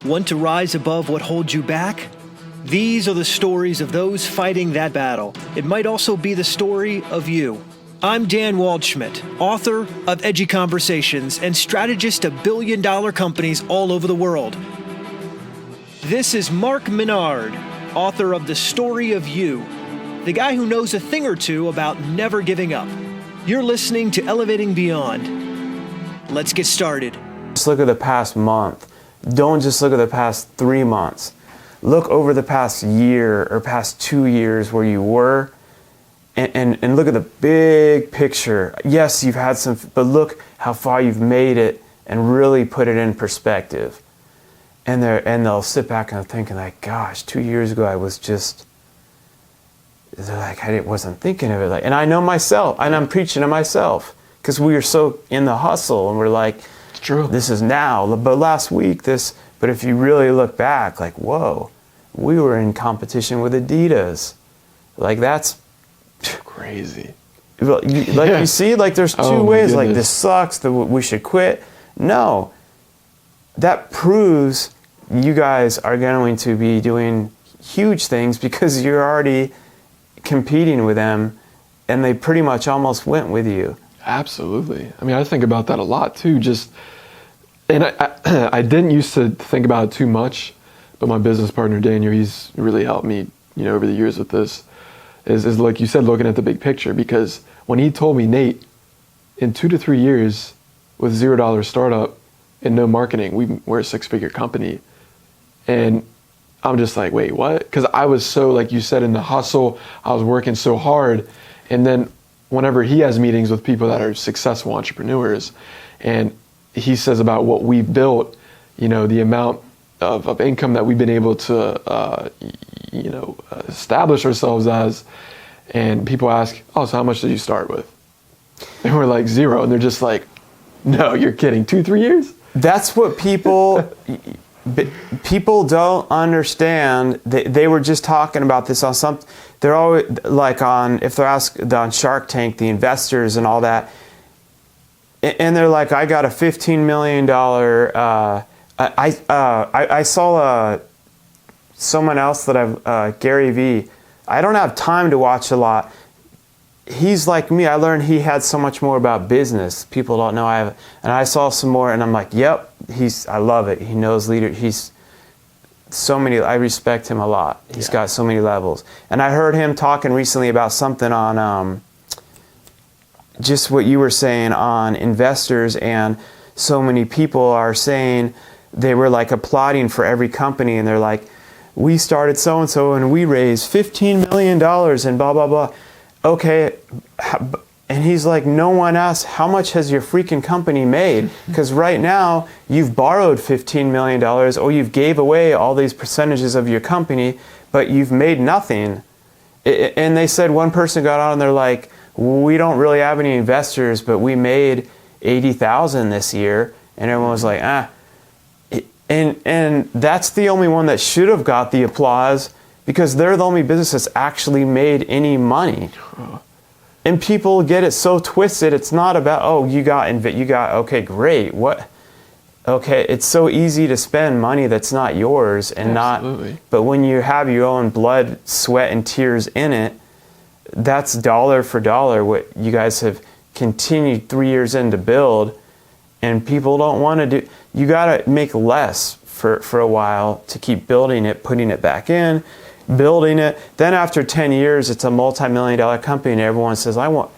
Want to rise above what holds you back? These are the stories of those fighting that battle. It might also be the story of you. I'm Dan Waldschmidt, author of Edgy Conversations and strategist of billion-dollar companies all over the world. This is Mark Minard, author of The Story of You, the guy who knows a thing or two about never giving up. You're listening to Elevating Beyond. Let's get started. Just look at the past month. Don't just look at the past 3 months. Look over the past year or past 2 years where you were and look at the big picture. Yes, you've had some, but look how far you've made it and really put it in perspective. And they'll sit back and thinking like, gosh, 2 years ago I was just, they're like, I wasn't thinking of it. Like, and I know myself, and I'm preaching to myself because we are so in the hustle and we're like, True. This is now, but last week this, but if you really look back, like, whoa, we were in competition with Adidas. Like, that's crazy. You see, like, there's two ways, like, this sucks, we should quit. No, that proves you guys are going to be doing huge things because you're already competing with them and they pretty much almost went with you. Absolutely. I mean, I think about that a lot too. And I didn't used to think about it too much, but my business partner Daniel, he's really helped me, over the years with this. Is like you said, looking at the big picture. Because when he told me, Nate, in 2 to 3 years, with $0 startup and no marketing, we're a 6-figure company, and I'm just like, wait, what? Because I was so, like you said, in the hustle. I was working so hard, and then whenever he has meetings with people that are successful entrepreneurs and he says about what we built, the amount of income that we've been able to, establish ourselves as, and people ask, oh, so how much did you start with? And we're like 0. And they're just like, no, you're kidding. 2-3 years? That's what people don't understand. They were just talking about this on some. They're always like if they're asked on Shark Tank, the investors and all that, and they're like, I got a $15 million. I saw someone else that Gary Vee. I don't have time to watch a lot. He's like me. I learned he had so much more about business. People don't know I have, and I saw some more, and I'm like, yep. I love it. He knows leader. He's so many. I respect him a lot. He's got so many levels. And I heard him talking recently about something on just what you were saying on investors, and so many people are saying they were like applauding for every company, and they're like, we started so and so, and we raised $15 million, and blah blah blah. Okay. And he's like, no one asked, how much has your freaking company made? Because right now, you've borrowed $15 million or you've gave away all these percentages of your company, but you've made nothing. And they said one person got on and they're like, we don't really have any investors, but we made $80,000 this year. And everyone was like, And that's the only one that should have got the applause because they're the only business that's actually made any money. And people get it so twisted. It's not about, oh, you got, okay, great. What? Okay, it's so easy to spend money that's not yours and Absolutely. but when you have your own blood, sweat, and tears in it, that's dollar for dollar what you guys have continued 3 years in to build. And people don't want to do, you got to make less for a while to keep building it, putting it back in, building it. Then after 10 years, it's a multi-million-dollar company, and everyone says, I want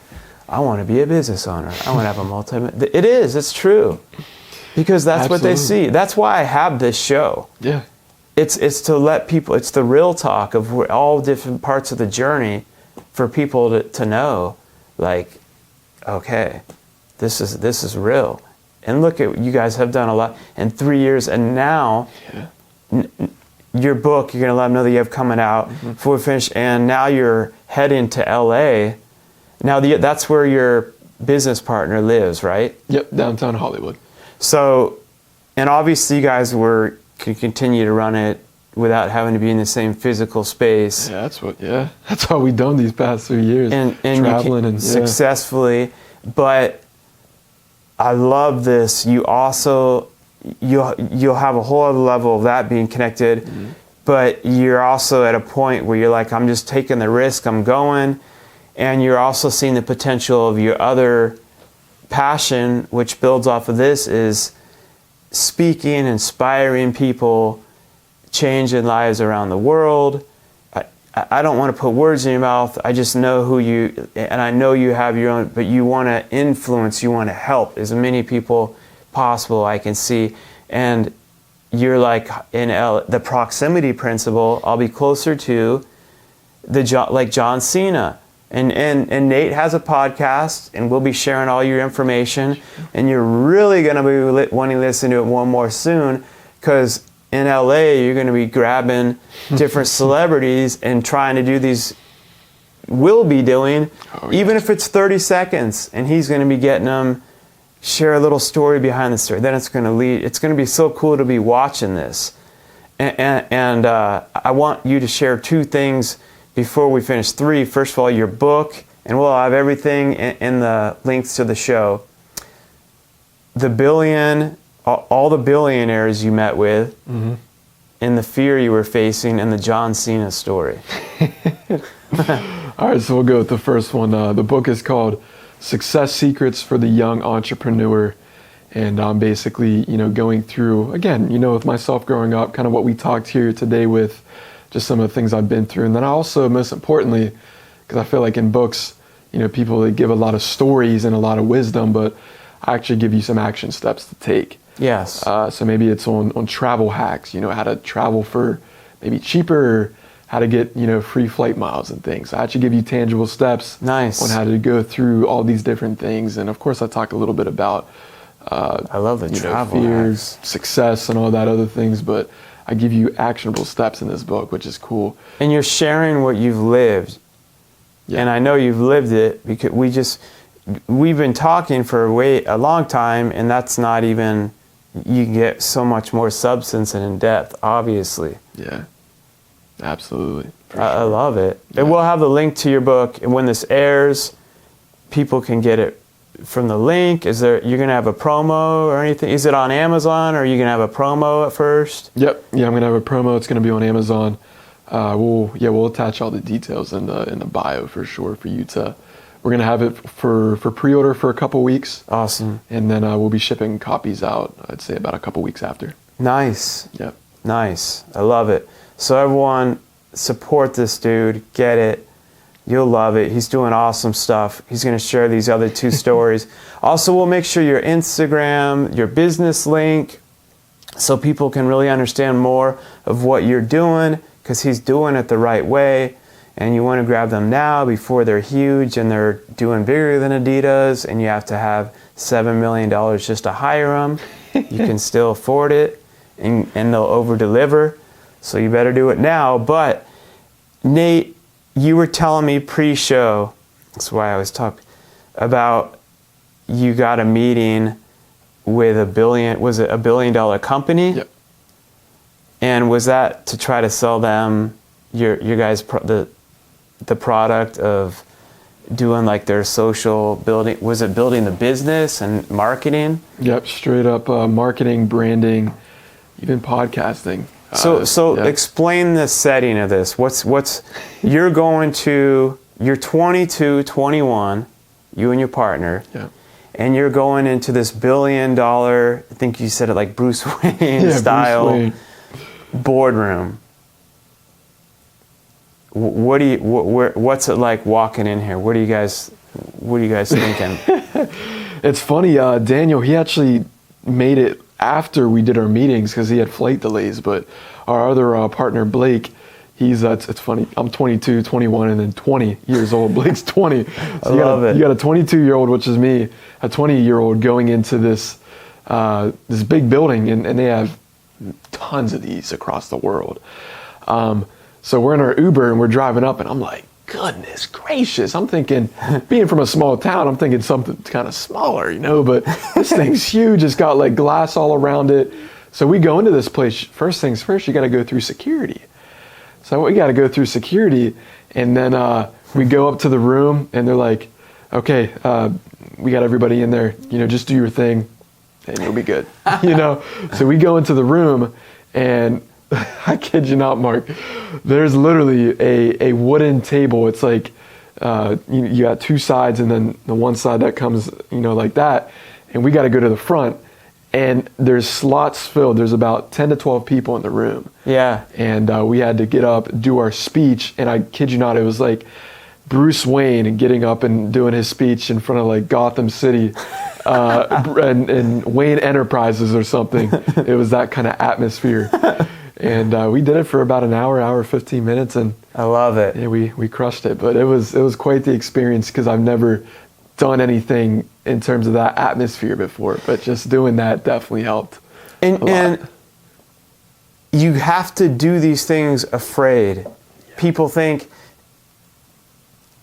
to be a business owner. I want to have a multi-million. It's true. Because that's Absolutely. what they see. That's why I have this show. Yeah. It's to let people, it's the real talk of all different parts of the journey for people to know, like, okay, this is real. And look at, you guys have done a lot in 3 years, and now your book, you're going to let them know that you have coming out before we finish, and now you're heading to LA. Now that's where your business partner lives, right? Yep, downtown Hollywood. So, and obviously you guys can continue to run it without having to be in the same physical space. Yeah, that's what we've done these past 3 years. And traveling and successfully. But I love this. You also, you'll have a whole other level of that being connected. But you're also at a point where you're like, I'm just taking the risk, I'm going. And you're also seeing the potential of your other passion, which builds off of this, is speaking, inspiring people, changing lives around the world. I don't want to put words in your mouth. I just know who you, and I know you have your own, but you want to influence, you want to help as many people possible, I can see. And you're like in the proximity principle. I'll be closer to like John Cena, and Nate has a podcast, and we'll be sharing all your information. And you're really going to be wanting to listen to it one more soon, because in LA you're going to be grabbing different celebrities and trying to do these. Will be doing, even if it's 30 seconds, and he's going to be getting them. Share a little story behind the story. Then it's going to lead. It's going to be so cool to be watching this, and I want you to share two things before we finish. Three. First of all, your book, and we'll have everything in the links to the show. All the billionaires you met with, and the fear you were facing, and the John Cena story. All right, so we'll go with the first one. The book is called Success Secrets for the Young Entrepreneur. And I'm basically, going through, again, with myself growing up, kind of what we talked here today with, just some of the things I've been through. And then I also, most importantly, because I feel like in books, people, they give a lot of stories and a lot of wisdom, but I actually give you some action steps to take. Yes. So maybe it's on travel hacks, how to travel for maybe cheaper, how to get, free flight miles and things. I actually give you tangible steps on how to go through all these different things. And of course, I talk a little bit about I love the travel fears, success, and all that other things, but I give you actionable steps in this book, which is cool. And you're sharing what you've lived. Yeah. And I know you've lived it, because we've been talking for a long time, and that's not even, you get so much more substance and in depth, obviously. Yeah. Absolutely. I love it. Yeah. And we'll have the link to your book, and when this airs, people can get it from the link. You're going to have a promo or anything? Is it on Amazon, or are you going to have a promo at first? Yep. Yeah, I'm going to have a promo. It's going to be on Amazon. We'll attach all the details in the bio for sure for you to. We're going to have it for pre-order for a couple weeks. Awesome. And then we'll be shipping copies out, I'd say about a couple weeks after. Nice. Yep. Nice. I love it. So everyone, support this dude. Get it. You'll love it. He's doing awesome stuff. He's going to share these other two stories. Also, we'll make sure your Instagram, your business link, so people can really understand more of what you're doing, because he's doing it the right way. And you want to grab them now before they're huge and they're doing bigger than Adidas, and you have to have $7 million just to hire them. You can still afford it, and they'll over-deliver. So you better do it now. But Nate, you were telling me pre-show, that's why I always talk, about you got a meeting with was it $1 billion company? Yep. And was that to try to sell them your guys the product of doing like their social building? Was it building the business and marketing? Yep, straight up marketing, branding, even podcasting. So yeah. Explain the setting of this. You're 22, 21, you and your partner. Yeah. And you're going into this $1 billion, I think you said it like Bruce Wayne style, Bruce Wayne. Boardroom. What's it like walking in here? What are you guys thinking? It's funny, Daniel, he actually made it after we did our meetings because he had flight delays, but our other partner, Blake, it's funny, I'm 22, 21, and then 20 years old. Blake's 20. So I love it. You got a 22-year-old, which is me, a 20-year-old going into this big building, and they have tons of these across the world. So we're in our Uber and we're driving up, and I'm like, goodness gracious. I'm thinking, being from a small town, I'm thinking something kind of smaller, but this thing's huge. It's got like glass all around it. So we go into this place. First things first, you got to go through security. So we got to go through security, and then we go up to the room, and they're like, okay, we got everybody in there, just do your thing. and you'll be good. You know? So we go into the room, and I kid you not, Mark, there's literally a wooden table. It's like, you got two sides, and then the one side that comes, like that. And we got to go to the front, and there's slots filled. There's about 10 to 12 people in the room. Yeah. And we had to get up, do our speech. And I kid you not, it was like Bruce Wayne getting up and doing his speech in front of like Gotham City and Wayne Enterprises or something. It was that kind of atmosphere. And we did it for about an hour 15 minutes, and I love it. yeah, we crushed it. But it was quite the experience, because I've never done anything in terms of that atmosphere before. But just doing that definitely helped. And you have to do these things afraid. People think,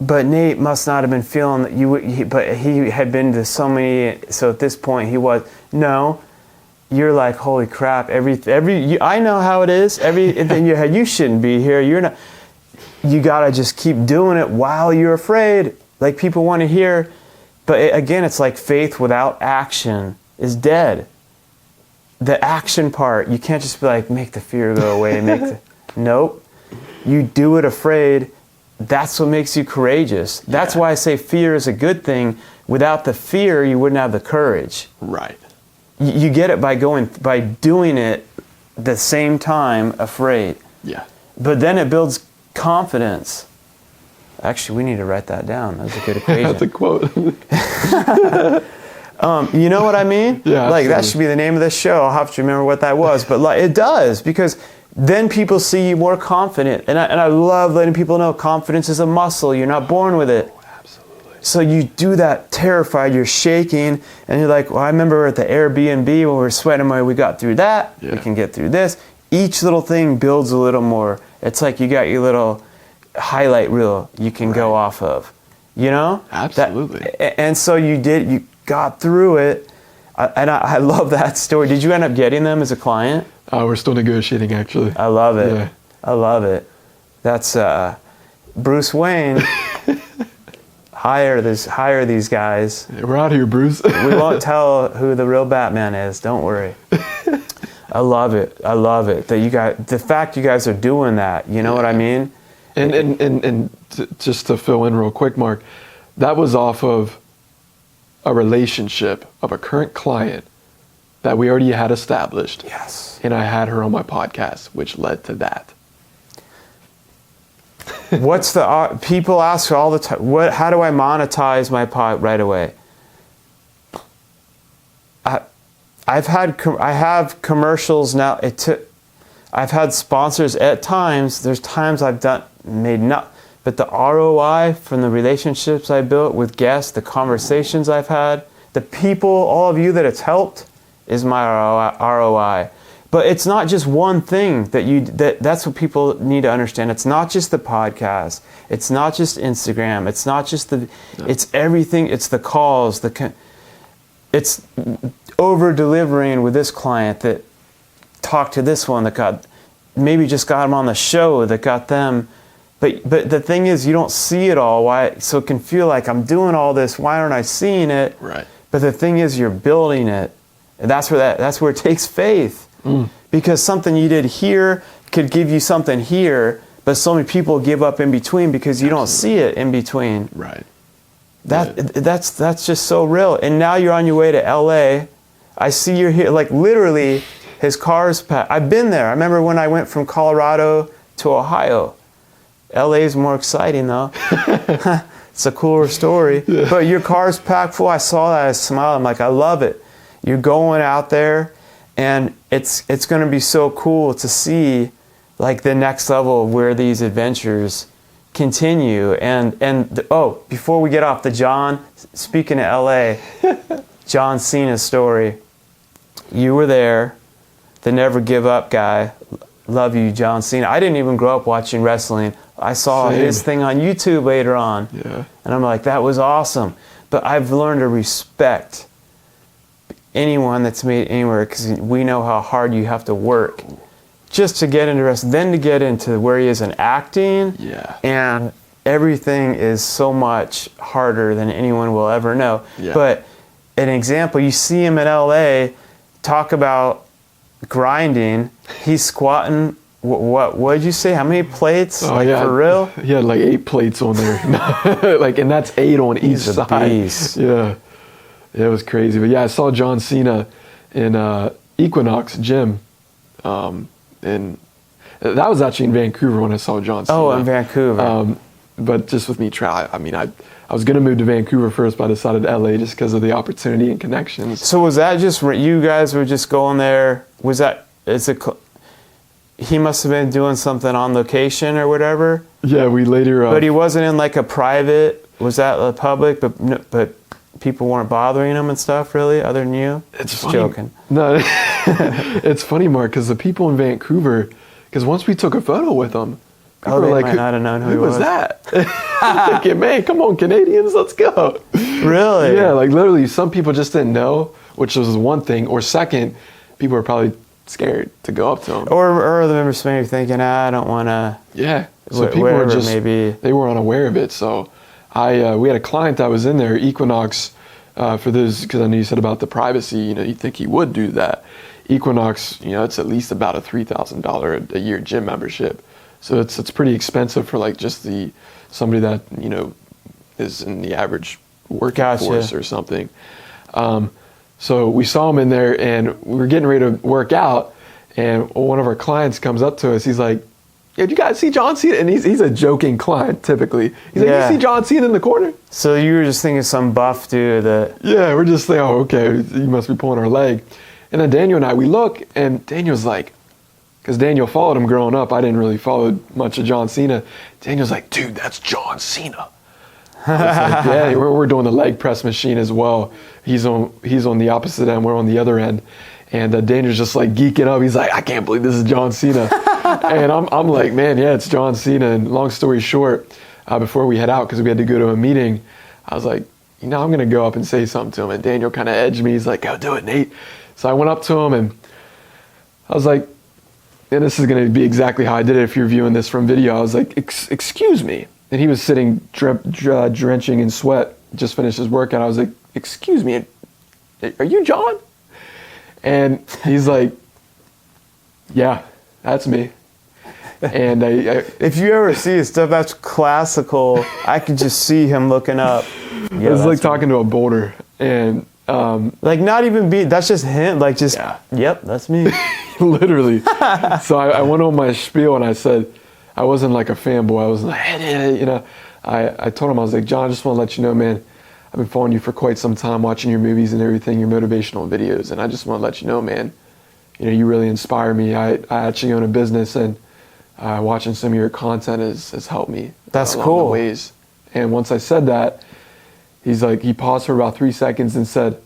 but Nate must not have been feeling that but he had been to so many. So at this point, he was. No. You're like, holy crap! I know how it is. In your head, you shouldn't be here. You're not. You gotta just keep doing it while you're afraid. Like people want to hear, but again, it's like faith without action is dead. The action part, you can't just be like, make the fear go away. Nope. You do it afraid. That's what makes you courageous. That's why I say fear is a good thing. Without the fear, you wouldn't have the courage. Right. You get it by doing it the same time afraid. Yeah. But then it builds confidence. Actually, we need to write that down. That's a good equation. That's a quote. You know what I mean? Yeah. Like that should be the name of this show. I'll have to remember what that was. But like it does, because then people see you more confident. And I love letting people know confidence is a muscle. You're not born with it. So you do that terrified, you're shaking, and you're like, well, I remember at the Airbnb when we were sweating away, we got through that, we can get through this. Each little thing builds a little more. It's like you got your little highlight reel you can go off of, Absolutely. And so you got through it, and I love that story. Did you end up getting them as a client? We're still negotiating, actually. I love it. Yeah. I love it. That's Bruce Wayne. Hire these guys. We're out here, Bruce. We won't tell who the real Batman is. Don't worry. I love it. That the fact you guys are doing that. You know what I mean? And just to fill in real quick, Mark, that was off of a relationship of a current client that we already had established. Yes. And I had her on my podcast, which led to that. What's the people ask all the time? How do I monetize my pod right away? I have commercials now. I've had sponsors at times. There's times I've made not, but the ROI from the relationships I built with guests, the conversations I've had, the people, all of you that it's helped, is my ROI. But it's not just one thing that's what people need to understand. It's not just the podcast. It's not just Instagram. It's not just it's everything. It's the calls. It's over delivering with this client that talked to this one that got them on the show that got them. But the thing is, you don't see it all. Why? So it can feel like I'm doing all this. Why aren't I seeing it? Right. But the thing is, you're building it. And that's where it takes faith. Because something you did here could give you something here, but so many people give up in between because you don't see it in between. Right. That's just so real. And now you're on your way to LA. I see you're here, like literally his car's packed. I've been there. I remember when I went from Colorado to Ohio. LA is more exciting though. It's a cooler story. Yeah. But your car's packed full. I saw that. I smiled. I'm like, I love it. You're going out there. And it's going to be so cool to see like the next level of where these adventures continue. Before we get off speaking of LA, John Cena's story. You were there, the never give up guy. Love you, John Cena. I didn't even grow up watching wrestling. I saw his thing on YouTube later on. Yeah. And I'm like, that was awesome. But I've learned to respect anyone that's made it anywhere, because we know how hard you have to work just to get into wrestling, then to get into where he is in acting. Yeah. And everything is so much harder than anyone will ever know. Yeah. But an example. You see him in LA, talk about grinding. He's squatting. What did you say? How many plates? Oh, yeah. For real? He had like 8 plates on there. And that's 8 on each He's a side. beast. Yeah. It was crazy. But yeah, I saw John Cena in Equinox Gym. And that was actually in Vancouver when I saw John Cena. Oh, in Vancouver. But just with me I mean, I was going to move to Vancouver first, but I decided LA just because of the opportunity and connections. So was that just you guys were just going there? Was that, he must have been doing something on location or whatever? Yeah, we later... But he wasn't in like a private, was that a public, but people weren't bothering him and stuff really, other than you? It's just funny. joking. No, it's funny, Mark, because the people in Vancouver, because once we took a photo with him, people they were like, might not have known who he was that? I'm thinking, man, come on, Canadians, let's go. Really? Yeah, like literally some people just didn't know, which was one thing. Or second, people were probably scared to go up to him. Or the members maybe thinking, I don't want to. Yeah. So people were just, maybe. They were unaware of it. So we had a client that was in there, Equinox, for those, because I know you said about the privacy, you think he would do that. Equinox, it's at least about a $3,000 a year gym membership. So it's pretty expensive for like just somebody that, is in the average working force or something. So we saw him in there and we were getting ready to work out, and one of our clients comes up to us. He's like, yeah, did you guys see John Cena? And he's a joking client typically. He's like, you see John Cena in the corner? So you were just thinking some buff dude that... Yeah, we're just like, oh, okay, he must be pulling our leg. And then Daniel and I, we look, and Daniel's like, because Daniel followed him growing up. I didn't really follow much of John Cena. Daniel's like, dude, that's John Cena. I was like, yeah, we're doing the leg press machine as well. He's on the opposite end. We're on the other end. And Daniel's just like geeking up. He's like, I can't believe this is John Cena. And I'm like, man, yeah, it's John Cena. And long story short, before we head out, because we had to go to a meeting, I was like, I'm going to go up and say something to him. And Daniel kind of edged me. He's like, go do it, Nate. So I went up to him and I was like, and this is going to be exactly how I did it if you're viewing this from video. I was like, excuse me. And he was sitting drenching in sweat, just finished his workout. I was like, excuse me, are you John? And he's like, yeah, that's me. And if you ever see his stuff, that's classical. I could just see him looking up. Yeah, it was like talking to a boulder. And like not even that's just him. Like just, yep, that's me. Literally. So I went on my spiel and I said, I wasn't like a fanboy. I was like, I told him, I was like, John, I just want to let you know, man, I've been following you for quite some time, watching your movies and everything, your motivational videos. And I just want to let you know, man, you really inspire me. I actually own a business, and watching some of your content has helped me. That's along cool. the ways. And once I said that, he's like, he paused for about 3 seconds and said,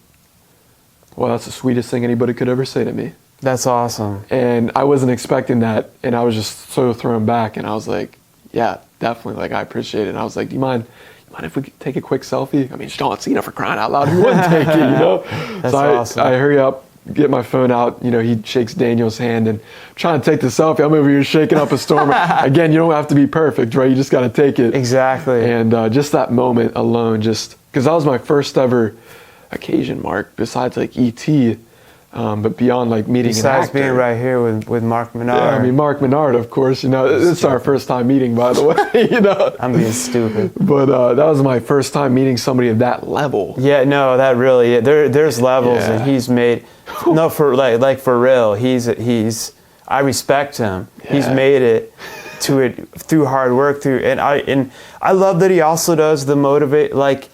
well, that's the sweetest thing anybody could ever say to me. That's awesome. And I wasn't expecting that, and I was just so thrown back, and I was like, yeah, definitely, like, I appreciate it. And I was like, do you mind if we take a quick selfie? I mean, it's John Cena, for crying out loud. Who wouldn't take it, That's so awesome. I hurry up, get my phone out. He shakes Daniel's hand, and I'm trying to take the selfie. I'm over here shaking up a storm. Again, you don't have to be perfect, right? You just got to take it. Exactly. And just that moment alone, just because that was my first ever occasion, Mark, besides like E.T., but beyond like meeting an actor. Besides being right here with Mark Minard. Yeah, I mean, Mark Minard, of course, it's our first time meeting, by the way, I'm being stupid. But that was my first time meeting somebody of that level. Yeah, no, that really, there's levels, and he's made, no, for like for real, he's, I respect him. Yeah. He's made it to it through hard work, and I love that he also does the motivate, like,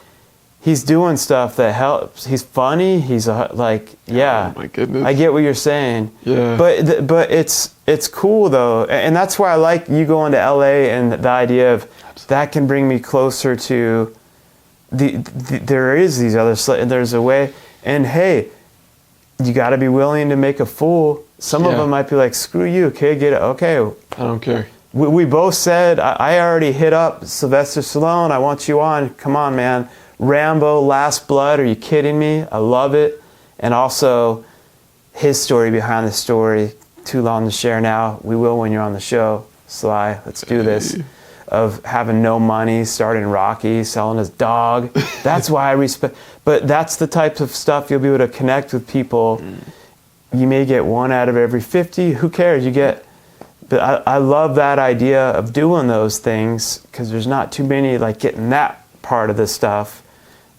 he's doing stuff that helps. He's funny. He's like, yeah. Oh my goodness. I get what you're saying. Yeah. But it's cool though, and that's why I like you going to LA and the idea of that can bring me closer to there is these other, and there's a way. And hey, you got to be willing to make a fool. Some of them might be like, screw you, kid. Get it. Okay. I don't care. We both said I already hit up Sylvester Stallone. I want you on. Come on, man. Rambo, Last Blood, are you kidding me? I love it. And also, his story behind the story, too long to share now. We will when you're on the show. Sly, let's do this. of having no money, starting Rocky, selling his dog. That's why I respect. But that's the type of stuff you'll be able to connect with people. You may get 1 out of every 50. Who cares? You get. But I love that idea of doing those things because there's not too many like getting that part of the stuff.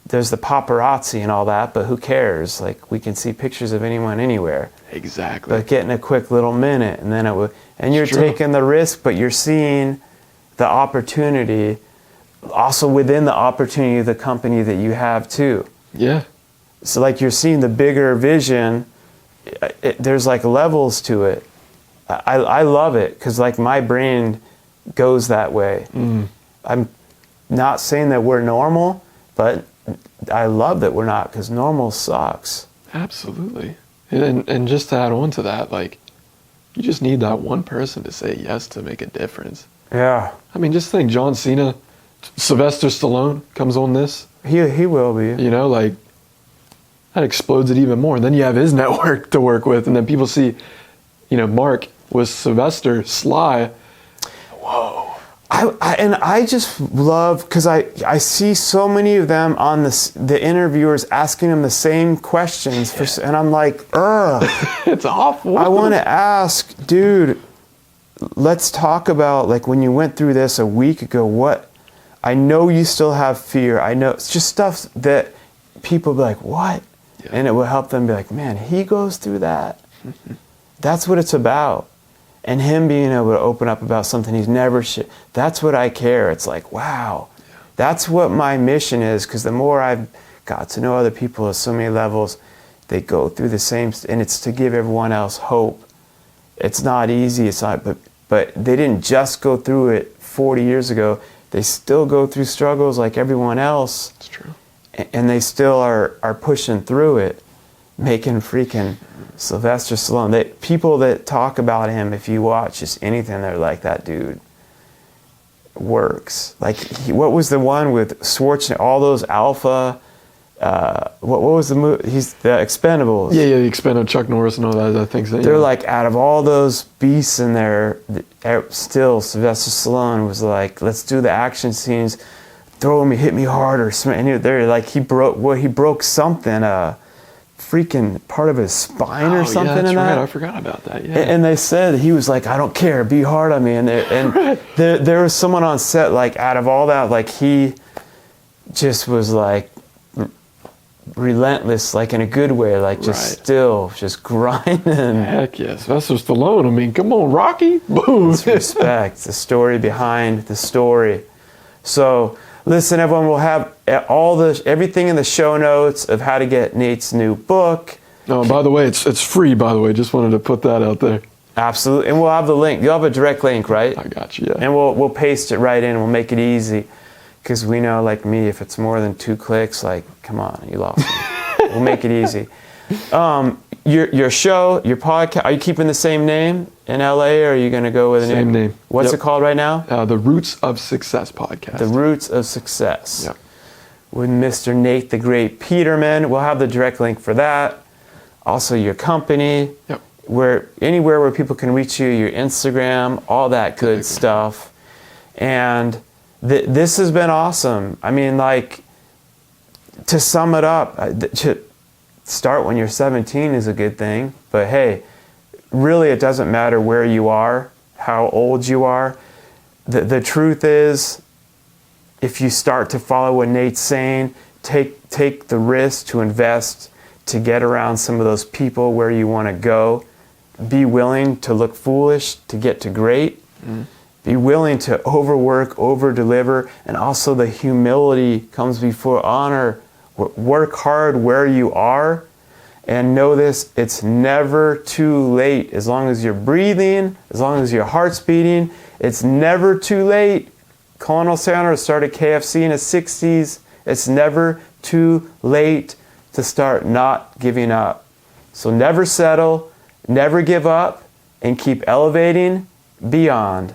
There's the paparazzi and all that, but who cares? Like we can see pictures of anyone anywhere. Exactly. But getting a quick little minute, and then it would, and you're taking the risk, but you're seeing the opportunity, also within the opportunity of the company that you have too. Yeah. So like you're seeing the bigger vision. There's like levels to it. I love it because like my brain goes that way. I'm not saying that we're normal, but I love that we're not because normal sucks. Absolutely. And just to add on to that, like you just need that one person to say yes to make a difference. Yeah. I mean, just think John Cena, Sylvester Stallone comes on this. He will be. You know, like that explodes it even more. And then you have his network to work with, and then people see, you know, Mark with Sylvester, Sly. Whoa. I just love, because I see so many of them on the interviewers asking them the same questions, and I'm like, ugh. It's awful. I want to ask, dude, let's talk about, like, when you went through this a week ago, what, I know you still have fear. I know, it's just stuff that people be like, what? Yeah. And it will help them be like, man, he goes through that. That's what it's about. And him being able to open up about something he's never that's what I care. It's like, wow, that's what my mission is. Because the more I've got to know other people at so many levels, they go through the same, and it's to give everyone else hope. It's not easy. It's not, but they didn't just go through it 40 years ago. They still go through struggles like everyone else. It's true. And they still are pushing through it, making freaking Sylvester Stallone. People that talk about him, if you watch just anything, they're like, that dude works. Like, what was the one with Schwarzenegger? All those Alpha. What was the movie? He's the Expendables. Yeah, the Expendables, Chuck Norris and all that. I think so. They're like, out of all those beasts in there, still Sylvester Stallone was like, let's do the action scenes. Throw me, hit me harder. And they're like, he broke something. Freaking part of his spine or something. Yeah, that's in that. Right. I forgot about that. Yeah. And they said he was like, I don't care, be hard on me. And there was someone on set, like, out of all that, like, he just was like relentless, like in a good way, like just grinding. Heck yes, Sylvester Stallone. I mean, come on, Rocky. Boom. It's respect. The story behind the story. So. Listen, everyone, we'll have everything in the show notes of how to get Nate's new book. Oh, by the way, it's free, by the way. Just wanted to put that out there. Absolutely. And we'll have the link. You'll have a direct link, right? I got you, yeah. And we'll paste it right in. We'll make it easy. Because we know, like me, if it's more than 2 clicks, like, come on, you lost me. We'll make it easy. Your show, your podcast, are you keeping the same name in LA, or are you going to go with a same name? What's it called right now? The Roots of Success podcast. The Roots of Success. Yep. With Mr. Nate the Great Peterman. We'll have the direct link for that. Also your company. Yep. Anywhere where people can reach you, your Instagram, all that good stuff. And this has been awesome. I mean, like, to sum it up, start when you're 17 is a good thing, but hey, really it doesn't matter where you are, how old you are. The truth is, if you start to follow what Nate's saying, take the risk to invest, to get around some of those people where you want to go. Be willing to look foolish to get to great. Be willing to overwork, over-deliver, and also the humility comes before honor. Work hard where you are, and know this, it's never too late. As long as you're breathing, as long as your heart's beating, it's never too late. Colonel Sanders started KFC in the 60s. It's never too late to start not giving up. So never settle, never give up, and keep elevating beyond.